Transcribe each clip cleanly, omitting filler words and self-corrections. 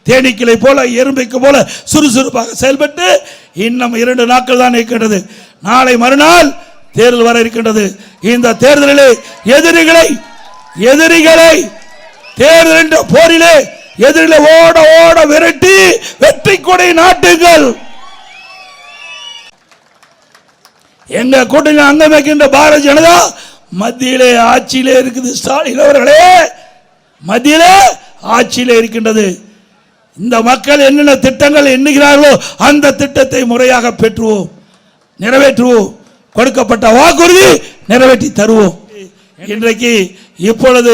தேனீக்களை போல எறும்பைக்கு போல சுறுசுறுப்பாக செயல்பட்டு இன்னும் 2 நாட்கள் தான் இருக்கின்றது. நாளை மறுநாள் தேர்தல் வர இருக்கின்றது. இந்த தேர்தலிலே எதிரிகளை தேர்தல் என்ற போரிலே எதிரிலே ஓட ஓட விரட்டி வெற்றி கொடை நாட்டுங்கள். எங்க கூட்டணி அங்கம் வைக்கின்ற பாரதிய ஜனதா மத்தியிலே ஆட்சியிலே இருக்குது. ஸ்டாலின் அவர்களே, மத்தியிலே ஆட்சியிலே இருக்கின்றது. இந்த மக்கள் என்னென்ன திட்டங்கள் எண்ணுகிறார்களோ அந்த திட்டத்தை முறையாக பெற்றுவோம், நிறைவேற்றுவோம். கொடுக்கப்பட்ட வாக்குறுதி நிறைவேற்றி தருவோம். இன்றைக்கு இப்பொழுது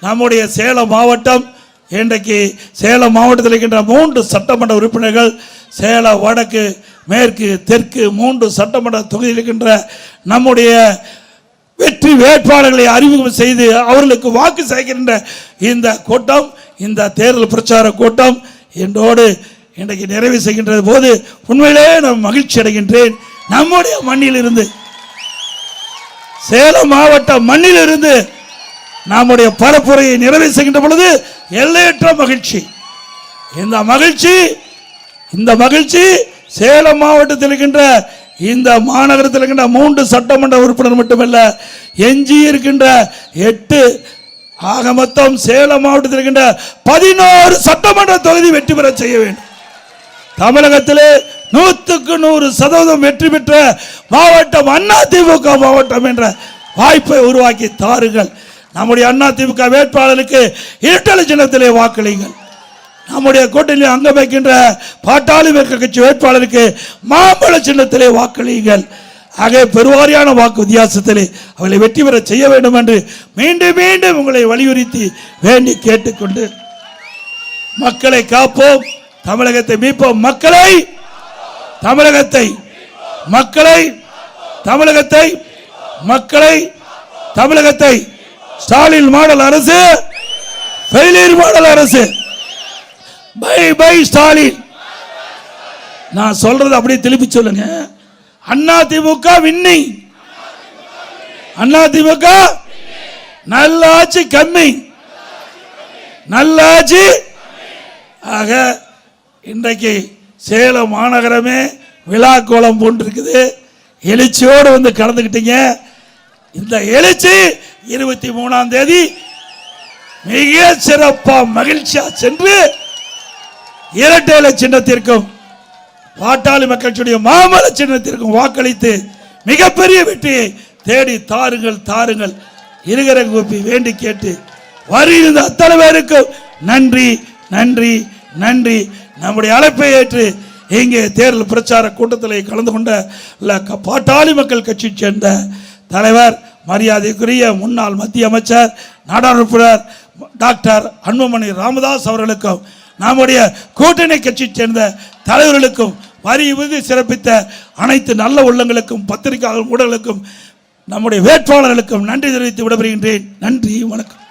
நம்முடைய சேலம் மாவட்டம், இன்றைக்கு சேலம் மாவட்டத்தில் இருக்கின்ற 3 சட்டமன்ற உறுப்பினர்கள், சேலம் வடக்கு, மேற்கு, தெற்கு 3 சட்டமன்ற தொகுதியில் இருக்கின்ற நம்முடைய வெற்றி வேட்பாளர்களை அறிமுகம் செய்து அவர்களுக்கு வாக்கு சேகரிக்கின்ற இந்த கூட்டம், இந்த தேர்தல் பிரச்சார கூட்டம் என்னோடு இன்றைக்கு நிறைவு செய்கின்ற போது உண்மையிலே நான் மகிழ்ச்சி அடைகின்றேன். நம்முடைய மண்ணில் இருந்து, சேலம் மாவட்ட மண்ணில் இருந்து நம்முடைய பரப்புரையை நிறைவு செய்கின்ற பொழுது எல்லையற்ற மகிழ்ச்சி. இந்த மகிழ்ச்சி சேலம் மாவட்டத்தில் இருக்கின்ற, இந்த மாநகரத்தில் இருக்கின்ற 3 சட்டமன்ற உறுப்பினர் மட்டுமல்ல, எஞ்சி இருக்கின்ற 8, ஆக மொத்தம் சேலம் மாவட்டத்தில் இருக்கின்ற 11 சட்டமன்ற தொகுதி வெற்றி பெற செய்ய வேண்டும். தமிழகத்திலே 100% வெற்றி பெற்ற மாவட்டம் அதிமுக மாவட்டம் என்ற வாய்ப்பை உருவாக்கி தாருங்கள். நம்முடைய அதிமுக வேட்பாளருக்கு இரட்டை சின்னத்திலே வாக்களிங்கள். நம்முடைய கூட்டணியில் அங்கம் வைக்கின்ற பாட்டாளி மக்கள் கட்சி வேட்பாளருக்கு மாம்பழ சின்னத்திலே வாக்களியுங்கள். ஆக பெருவாரியான வாக்கு வித்தியாசத்திலே அவளை வெற்றி பெற செய்ய வேண்டும் என்று மீண்டும் மீண்டும் உங்களை வலியுறுத்தி வேண்டி கேட்டுக்கொண்டு, மக்களை காப்போம், தமிழகத்தை மீட்போம். தமிழகத்தை ஸ்டாலின் மாடல் அரசு, ஃபெயிலியர் மாடல் அரசு, பை ஸ்டாலின். நான் சொல்றது அப்படியே திருப்பி சொல்லுங்க. அதிமுக வின்னிங், அதிமுக நல்ல ஆட்சி கம்மி, நல்ல ஆட்சி. ஆக இன்றைக்கு சேலம் மாநகரமே விழா கோலம் போன்றிருக்குது. எழுச்சியோடு வந்து கலந்துக்கிட்டீங்க. இந்த எழுச்சி 23ஆம் தேதி மிக சிறப்பா மகிழ்ச்சியா சென்று இரட்டை இலை சின்னத்திற்கும் பாட்டாளி மக்களுடைய மாமல சின்னத்திற்கும் வாக்களித்து மிகப்பெரிய வெற்றியை தேடி தாருங்கள். இருகர கூப்பி வேண்டி கேட்டு வருகின்ற அத்தனை பேருக்கும் நன்றி. நம்முடைய அழைப்பை ஏற்று இங்கே தேர்தல் பிரச்சார கூட்டத்தில் கலந்து கொண்ட பாட்டாளி மக்கள் கட்சியை சேர்ந்த தலைவர், மரியாதைக்குரிய முன்னாள் மத்திய அமைச்சர், நாடாளுமன்ற டாக்டர் அன்புமணி ராமதாஸ் அவர்களுக்கும், நம்முடைய கூட்டணி கட்சியை சேர்ந்த தலைவர்களுக்கும், வரி விருது சிறப்பித்த அனைத்து நல்ல உள்ளங்களுக்கும், பத்திரிகையாளர் ஊடகங்களுக்கும், நம்முடைய வேட்பாளர்களுக்கும் நன்றி தெரிவித்து விடைபெறுகின்றேன். நன்றி, வணக்கம்.